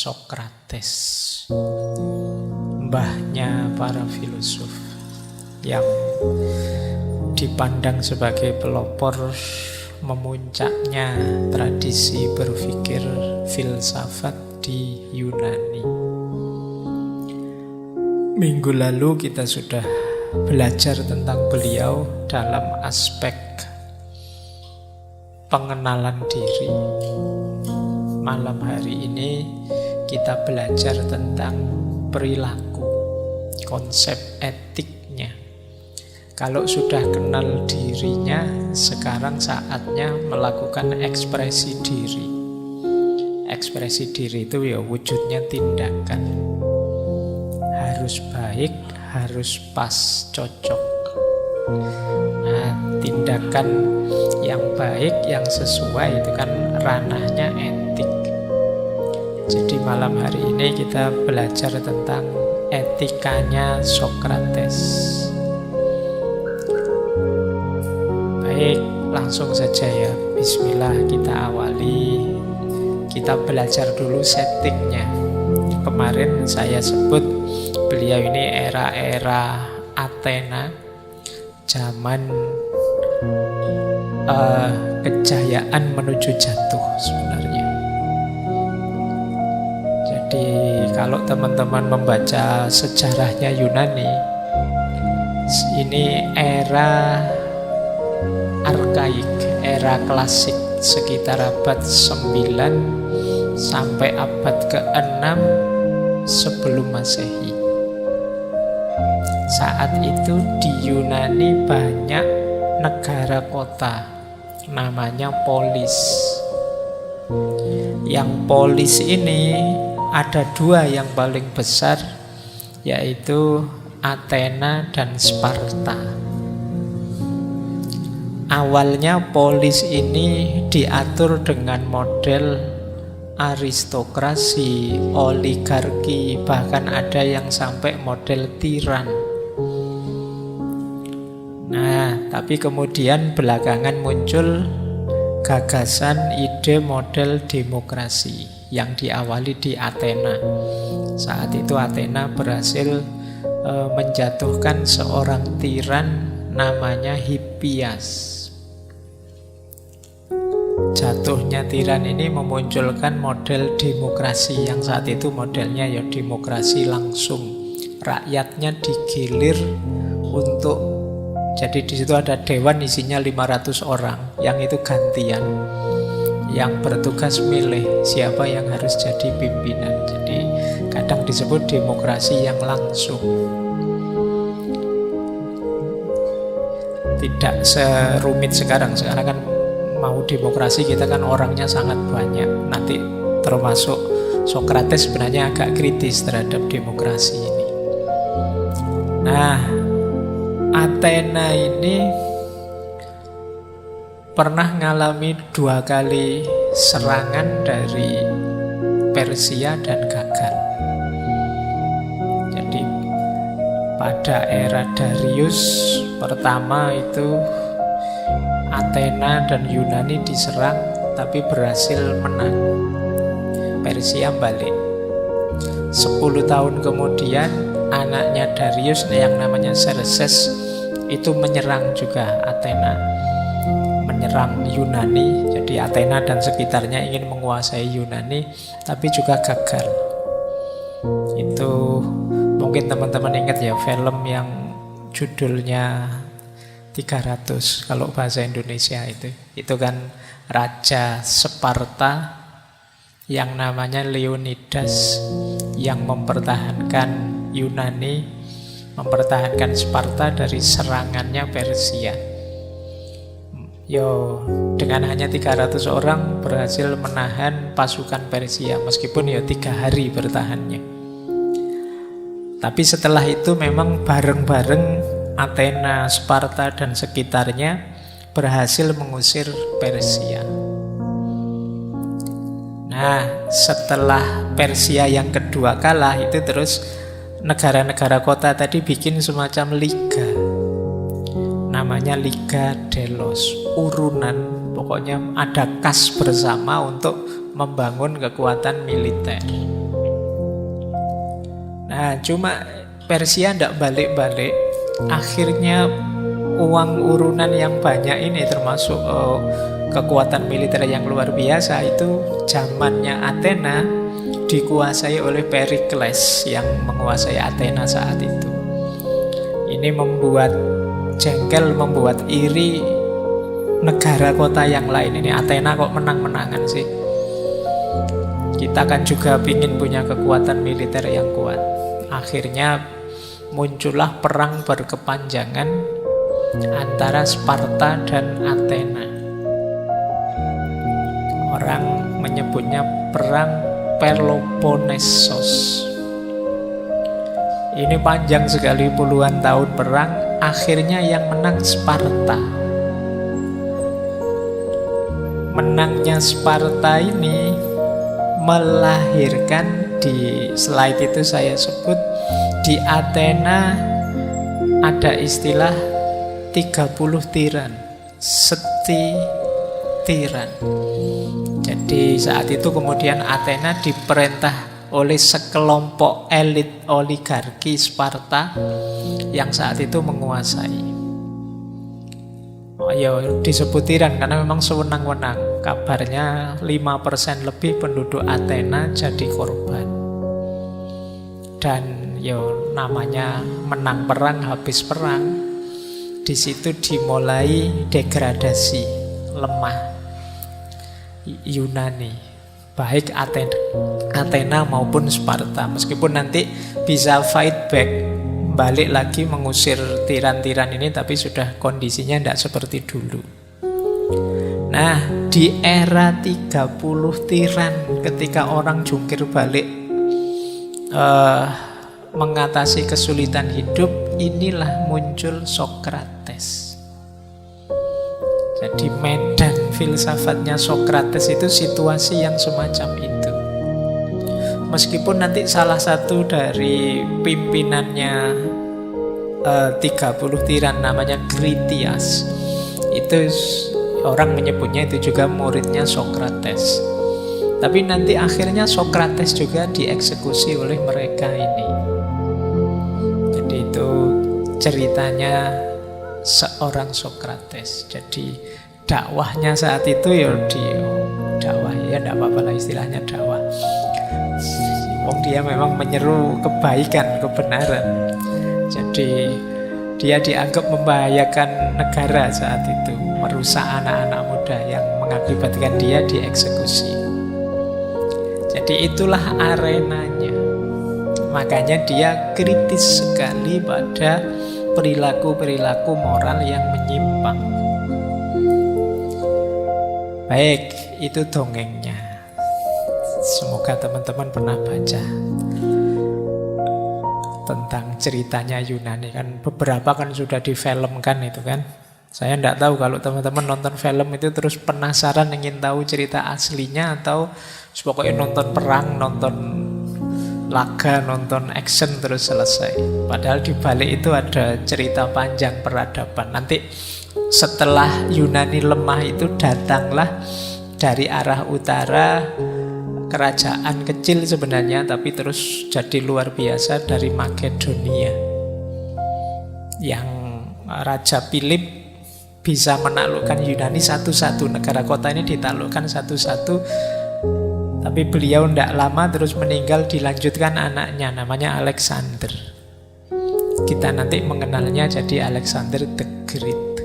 Sokrates, mbahnya para filosof yang dipandang sebagai pelopor memuncaknya tradisi berpikir filsafat di Yunani. Minggu lalu kita sudah belajar tentang beliau dalam aspek pengenalan diri. Malam hari ini kita belajar tentang perilaku, konsep etiknya. Kalau sudah kenal dirinya, sekarang saatnya melakukan ekspresi diri. Ekspresi diri itu ya wujudnya tindakan. Harus baik, harus pas, cocok. Nah, tindakan yang baik, yang sesuai itu kan ranahnya etik. Jadi malam hari ini kita belajar tentang etikanya Sokrates. Baik, langsung saja ya. Bismillah, kita awali. Kita belajar dulu settingnya. Kemarin saya sebut beliau ini era-era Athena, zaman kejayaan menuju jatuh sebenarnya. Jadi kalau teman-teman membaca sejarahnya Yunani, ini era arkaik, era klasik, sekitar abad 9 sampai abad ke-6 sebelum Masehi. Saat itu di Yunani banyak negara kota, namanya polis. Yang polis ini ada dua yang paling besar, yaitu Athena dan Sparta. Awalnya polis ini diatur dengan model aristokrasi, oligarki, bahkan ada yang sampai model tiran. Nah, tapi kemudian belakangan muncul gagasan ide model demokrasi yang diawali di Athena. Saat itu Athena berhasil menjatuhkan seorang tiran namanya Hippias. Jatuhnya tiran ini memunculkan model demokrasi yang saat itu modelnya ya demokrasi langsung. Rakyatnya digilir untuk, jadi di situ ada dewan isinya 500 orang yang itu gantian, yang bertugas milih siapa yang harus jadi pimpinan. Jadi kadang disebut demokrasi yang langsung. Tidak serumit sekarang. Sekarang kan mau demokrasi kita kan orangnya sangat banyak. Nanti termasuk Sokrates sebenarnya agak kritis terhadap demokrasi ini. Nah, Athena ini pernah mengalami 2 kali serangan dari Persia dan gagal. Jadi pada era Darius pertama itu Athena dan Yunani diserang tapi berhasil menang. Persia balik. 10 tahun kemudian anaknya Darius yang namanya Xerxes itu menyerang juga Athena, menyerang Yunani. Jadi Athena dan sekitarnya ingin menguasai Yunani tapi juga gagal. Itu mungkin teman-teman ingat ya film yang judulnya 300 kalau bahasa Indonesia itu kan Raja Sparta yang namanya Leonidas yang mempertahankan Yunani, mempertahankan Sparta dari serangannya Persia. Yo, dengan hanya 300 orang berhasil menahan pasukan Persia, meskipun ya 3 hari bertahannya. Tapi setelah itu memang bareng-bareng Athena, Sparta, dan sekitarnya berhasil mengusir Persia. Nah, setelah Persia yang kedua kalah, itu terus negara-negara kota tadi bikin semacam liga. Namanya Liga Delos, urunan, pokoknya ada kas bersama untuk membangun kekuatan militer. Nah, cuma Persia ndak balik-balik. Akhirnya uang urunan yang banyak ini termasuk kekuatan militer yang luar biasa itu zamannya Athena dikuasai oleh Perikles yang menguasai Athena saat itu. Ini membuat jengkel, membuat iri negara kota yang lain. Ini Athena kok menang-menangan sih. Kita kan juga ingin punya kekuatan militer yang kuat. Akhirnya muncullah perang berkepanjangan antara Sparta dan Athena. Orang menyebutnya perang Peloponnesos. Ini panjang sekali, puluhan tahun perang. Akhirnya yang menang Sparta. Menangnya Sparta ini melahirkan, di slide itu saya sebut, di Athena ada istilah 30 tiran, seti tiran. Jadi saat itu kemudian Athena diperintah oleh sekelompok elit oligarki Sparta yang saat itu menguasai. Oh ya, disebut tiran karena memang sewenang-wenang. Kabarnya 5% lebih penduduk Athena jadi korban. Dan yo namanya menang perang, habis perang, di situ dimulai degradasi, lemah Yunani, baik Athena maupun Sparta. Meskipun nanti bisa fight back, balik lagi mengusir tiran-tiran ini, tapi sudah kondisinya tidak seperti dulu. Nah, di era 30 tiran, ketika orang jungkir balik mengatasi kesulitan hidup, inilah muncul Sokrates. Jadi medan filsafatnya Sokrates itu situasi yang semacam itu. Meskipun nanti salah satu dari pimpinannya 30 tiran namanya Critias, itu orang menyebutnya itu juga muridnya Sokrates. Tapi nanti akhirnya Sokrates juga dieksekusi oleh mereka ini. Jadi itu ceritanya seorang Sokrates. Jadi dakwahnya saat itu ya dakwah, ya tidak apa-apa lah istilahnya dakwah. Dia memang menyeru kebaikan, kebenaran. Jadi dia dianggap membahayakan negara saat itu, merusak anak-anak muda yang mengakibatkan dia dieksekusi. Jadi itulah arenanya. Makanya dia kritis sekali pada perilaku-perilaku moral yang menyimpang. Baik, itu dongengnya. Semoga teman-teman pernah baca tentang ceritanya Yunani. Kan beberapa kan sudah difilmkan itu kan. Saya tidak tahu kalau teman-teman nonton film itu terus penasaran ingin tahu cerita aslinya, atau pokoknya nonton perang, nonton laga, nonton action terus selesai. Padahal di balik itu ada cerita panjang peradaban. Nanti setelah Yunani lemah itu datanglah dari arah utara kerajaan kecil sebenarnya, tapi terus jadi luar biasa, dari Makedonia, yang Raja Philip bisa menaklukkan Yunani satu-satu. Negara kota ini ditaklukkan satu-satu, tapi beliau tidak lama terus meninggal, dilanjutkan anaknya namanya Alexander. Kita nanti mengenalnya jadi Alexander the Great,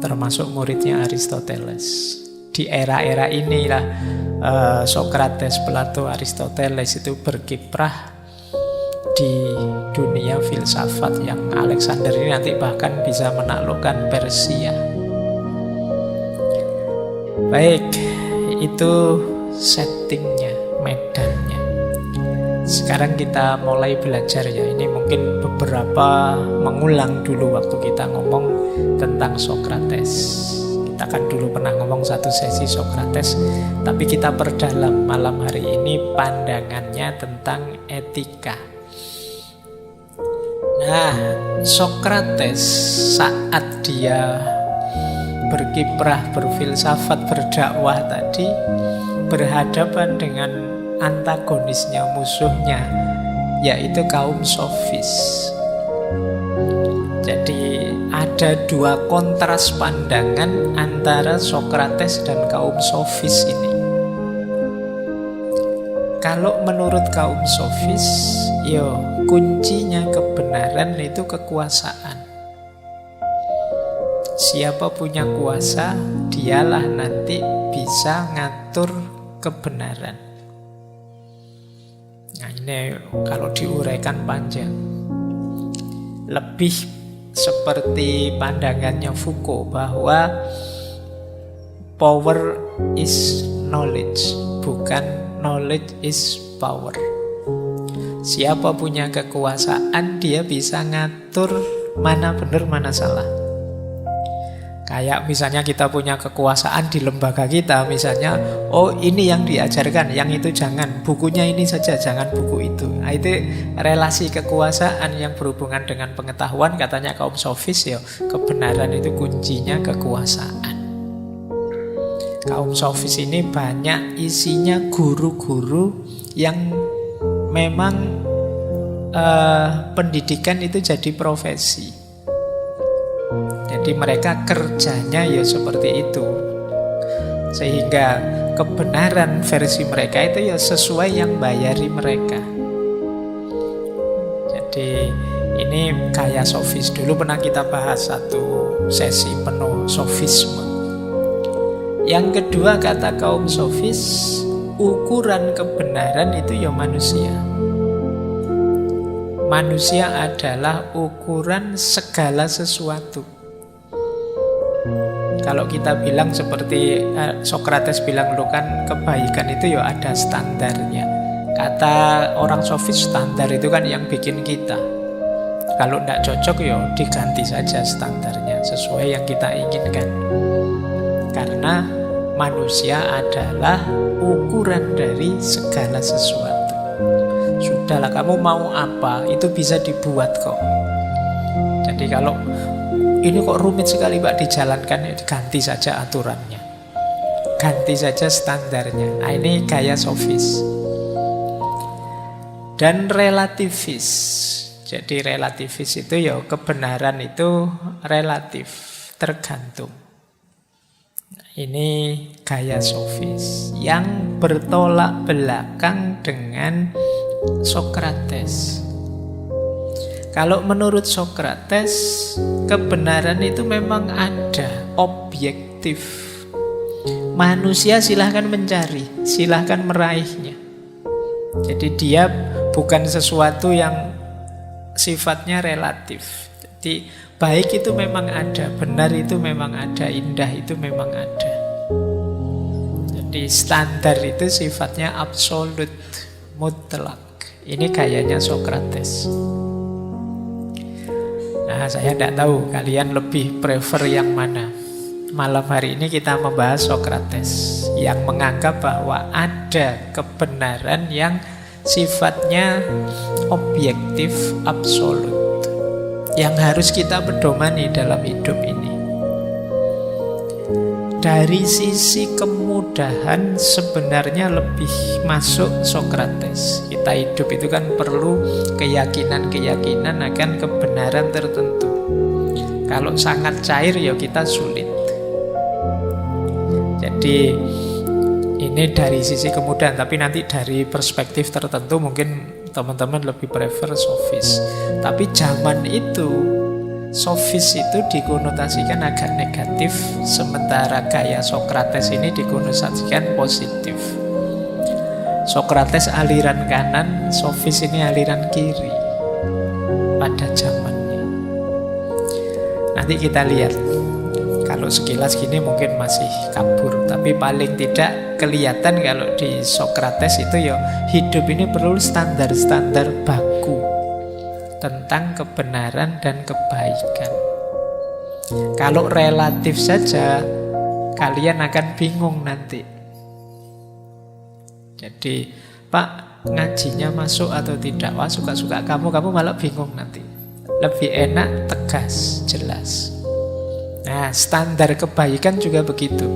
termasuk muridnya Aristoteles. Di era-era inilah Sokrates, Plato, Aristoteles itu berkiprah di dunia filsafat, yang Alexander ini nanti bahkan bisa menaklukkan Persia. Baik, itu settingnya, medannya. Sekarang kita mulai belajar ya. Ini mungkin beberapa mengulang dulu waktu kita ngomong tentang Sokrates. Kita kan dulu pernah ngomong satu sesi Sokrates, tapi kita perdalam malam hari ini pandangannya tentang etika. Nah, Sokrates saat dia berkiprah, berfilsafat, berdakwah tadi, berhadapan dengan antagonisnya, musuhnya, yaitu kaum sofis. Jadi ada dua kontras pandangan antara Sokrates dan kaum sofis ini. Kalau menurut kaum sofis, kuncinya kebenaran itu kekuasaan. Siapa punya kuasa, dialah nanti bisa ngatur kebenaran. Nah ini kalau diuraikan panjang, lebih seperti pandangannya Foucault bahwa power is knowledge, bukan knowledge is power. Siapa punya kekuasaan, dia bisa ngatur mana benar, mana salah. Kayak misalnya kita punya kekuasaan di lembaga kita, misalnya, oh ini yang diajarkan, yang itu jangan, bukunya ini saja, jangan buku itu. Nah, itu relasi kekuasaan yang berhubungan dengan pengetahuan, katanya kaum sofis, kebenaran itu kuncinya kekuasaan. Kaum sofis ini banyak isinya guru-guru yang memang pendidikan itu jadi profesi. Jadi mereka kerjanya seperti itu. Sehingga kebenaran versi mereka itu sesuai yang bayari mereka. Jadi ini gaya sofis. Dulu pernah kita bahas satu sesi penuh sofisme. Yang kedua, kata kaum sofis, ukuran kebenaran itu manusia. Manusia adalah ukuran segala sesuatu. Kalau kita bilang seperti Sokrates bilang dulu kan, kebaikan itu ada standarnya. Kata orang sofis, standar itu kan yang bikin kita. Kalau tidak cocok diganti saja standarnya sesuai yang kita inginkan. Karena manusia adalah ukuran dari segala sesuatu. Sudahlah, kamu mau apa, itu bisa dibuat kok. Jadi kalau ini kok rumit sekali Pak dijalankan, ganti saja aturannya, ganti saja standarnya. Nah, ini gaya sofis. Dan relativis. Jadi relativis itu kebenaran itu relatif, tergantung. Nah, ini gaya sofis yang bertolak belakang dengan Sokrates. Kalau menurut Sokrates, kebenaran itu memang ada, objektif. Manusia silahkan mencari, silahkan meraihnya. Jadi dia bukan sesuatu yang sifatnya relatif. Jadi baik itu memang ada, benar itu memang ada, indah itu memang ada. Jadi standar itu sifatnya absolut, mutlak. Ini gayanya Sokrates. Nah, saya tidak tahu kalian lebih prefer yang mana. Malam hari ini kita membahas Sokrates yang menganggap bahwa ada kebenaran yang sifatnya objektif, absolut, yang harus kita pedomani dalam hidup ini. Dari sisi kemudahan sebenarnya lebih masuk Sokrates. Kita hidup itu kan perlu keyakinan-keyakinan akan kebenaran tertentu. Kalau sangat cair kita sulit. Jadi ini dari sisi kemudahan, tapi nanti dari perspektif tertentu mungkin teman-teman lebih prefer sofis. Tapi zaman itu sofis itu dikonotasikan agak negatif, sementara gaya Sokrates ini dikonotasikan positif. Sokrates aliran kanan, sofis ini aliran kiri pada zamannya. Nanti kita lihat. Kalau sekilas gini mungkin masih kabur, tapi paling tidak kelihatan kalau di Sokrates itu hidup ini perlu standar-standar baku tentang kebenaran dan kebaikan. Kalau relatif saja, kalian akan bingung nanti. Jadi, Pak, ngajinya masuk atau tidak? Wah, suka-suka kamu malah bingung nanti. Lebih enak, tegas, jelas. Nah, standar kebaikan juga begitu.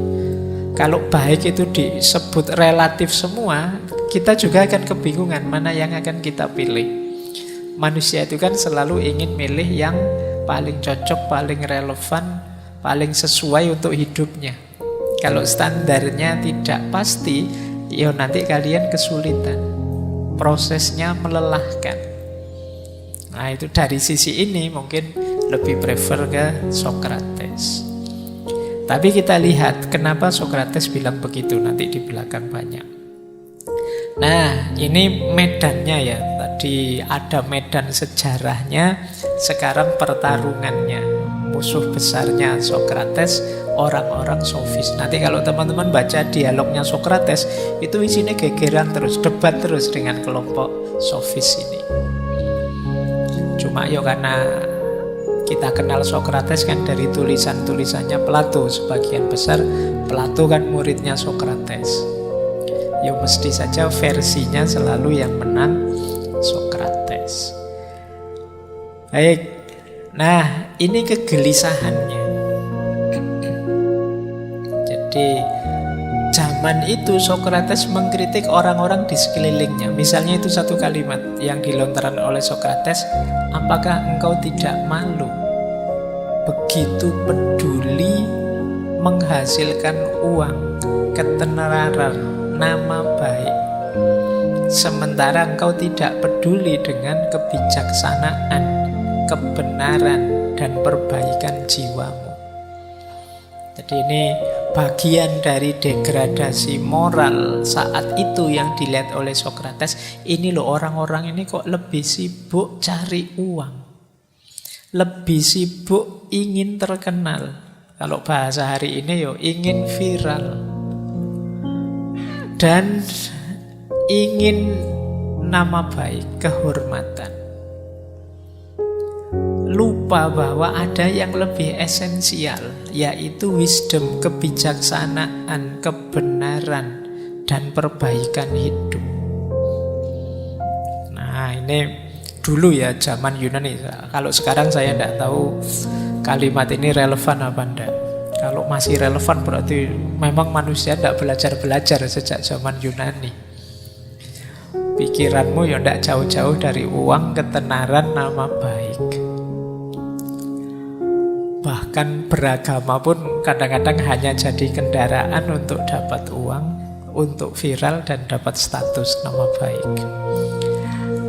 Kalau baik itu disebut relatif semua, kita juga akan kebingungan mana yang akan kita pilih. Manusia itu kan selalu ingin milih yang paling cocok, paling relevan, paling sesuai untuk hidupnya. Kalau standarnya tidak pasti, ya nanti kalian kesulitan. Prosesnya melelahkan. Nah itu dari sisi ini mungkin lebih prefer ke Socrates. Tapi kita lihat kenapa Socrates bilang begitu nanti di belakang banyak. Nah ini medannya ya. Tadi ada medan sejarahnya, sekarang pertarungannya. Musuh besarnya Socrates, orang-orang sofis. Nanti kalau teman-teman baca dialognya Socrates, itu isinya gegeran terus, debat terus dengan kelompok sofis ini. Cuma ya karena kita kenal Socrates kan dari tulisan-tulisannya Plato. Sebagian besar Plato kan muridnya Socrates. Ya mesti saja versinya selalu yang menang Socrates. Baik. Nah, ini kegelisahannya. Jadi zaman itu Socrates mengkritik orang-orang di sekelilingnya. Misalnya itu satu kalimat yang dilontarkan oleh Socrates, apakah engkau tidak malu begitu peduli menghasilkan uang, ketenaran, nama baik, sementara engkau tidak peduli dengan kebijaksanaan, kebenaran, dan perbaikan jiwamu. Jadi ini bagian dari degradasi moral saat itu yang dilihat oleh Socrates. Ini loh orang-orang ini kok lebih sibuk cari uang, lebih sibuk ingin terkenal. Kalau bahasa hari ini yo ingin viral dan ingin nama baik, kehormatan. Lupa bahwa ada yang lebih esensial, yaitu wisdom, kebijaksanaan, kebenaran, dan perbaikan hidup. Nah ini dulu ya zaman Yunani. Kalau sekarang saya tidak tahu kalimat ini relevan apa enggak. Kalau masih relevan berarti memang manusia tidak belajar-belajar sejak zaman Yunani. Pikiranmu ya tidak jauh-jauh dari uang, ketenaran, nama baik. Bahkan beragama pun kadang-kadang hanya jadi kendaraan untuk dapat uang, untuk viral dan dapat status nama baik.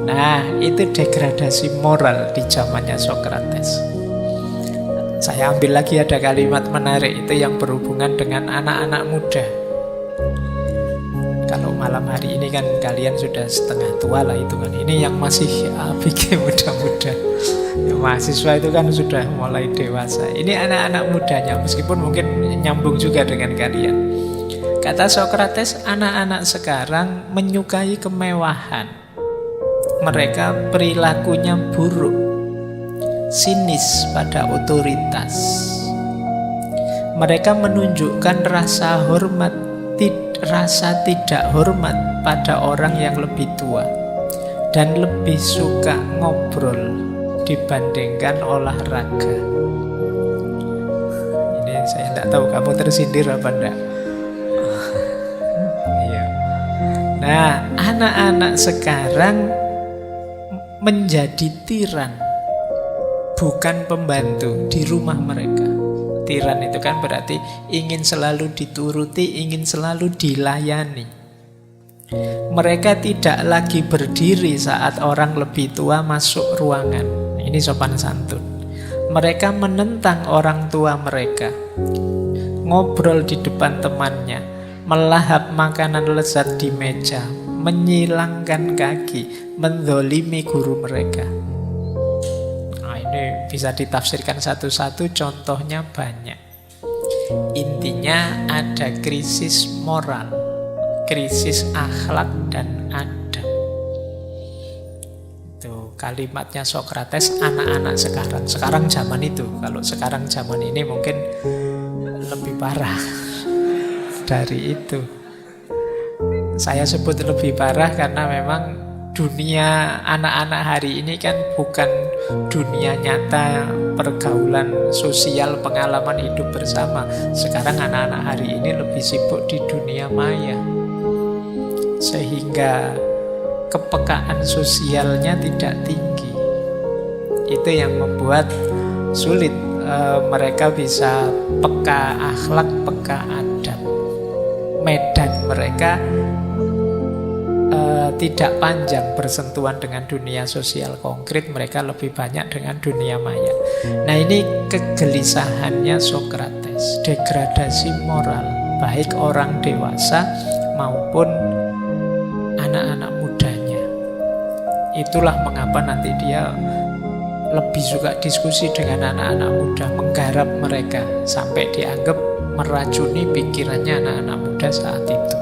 Nah, itu degradasi moral di zamannya Socrates. Saya ambil lagi ada kalimat menarik itu yang berhubungan dengan anak-anak muda. Kalau malam hari ini kan kalian sudah setengah tua lah hitungan. Ini yang masih bikin muda-muda. Ya, mahasiswa itu kan sudah mulai dewasa. Ini anak-anak mudanya, meskipun mungkin nyambung juga dengan kalian. Kata Socrates, anak-anak sekarang menyukai kemewahan. Mereka perilakunya buruk, sinis pada otoritas. Mereka menunjukkan rasa tidak hormat pada orang yang lebih tua dan lebih suka ngobrol dibandingkan olahraga. Ini saya tidak tahu kamu tersindir apa enggak. Iya. Nah, anak-anak sekarang menjadi tiran, bukan pembantu di rumah mereka. Tiran itu kan berarti ingin selalu dituruti, ingin selalu dilayani. Mereka tidak lagi berdiri saat orang lebih tua masuk ruangan. Ini sopan santun. Mereka menentang orang tua mereka, ngobrol di depan temannya, melahap makanan lezat di meja, menyilangkan kaki, mendolimi guru mereka. Ini bisa ditafsirkan satu-satu, contohnya banyak. Intinya ada krisis moral, krisis akhlak dan adab. Itu kalimatnya Socrates, anak-anak sekarang. Sekarang zaman itu, kalau sekarang zaman ini mungkin lebih parah dari itu. Saya sebut lebih parah karena memang dunia anak-anak hari ini kan bukan dunia nyata, pergaulan sosial, pengalaman hidup bersama. Sekarang anak-anak hari ini lebih sibuk di dunia maya, sehingga kepekaan sosialnya tidak tinggi. Itu yang membuat sulit mereka bisa peka akhlak, peka adab. Medan mereka tidak panjang bersentuhan dengan dunia sosial konkret, mereka lebih banyak dengan dunia maya. Nah, ini kegelisahannya Sokrates, degradasi moral baik orang dewasa maupun anak-anak mudanya. Itulah mengapa nanti dia lebih suka diskusi dengan anak-anak muda, menggarap mereka sampai dianggap meracuni pikirannya anak-anak muda saat itu.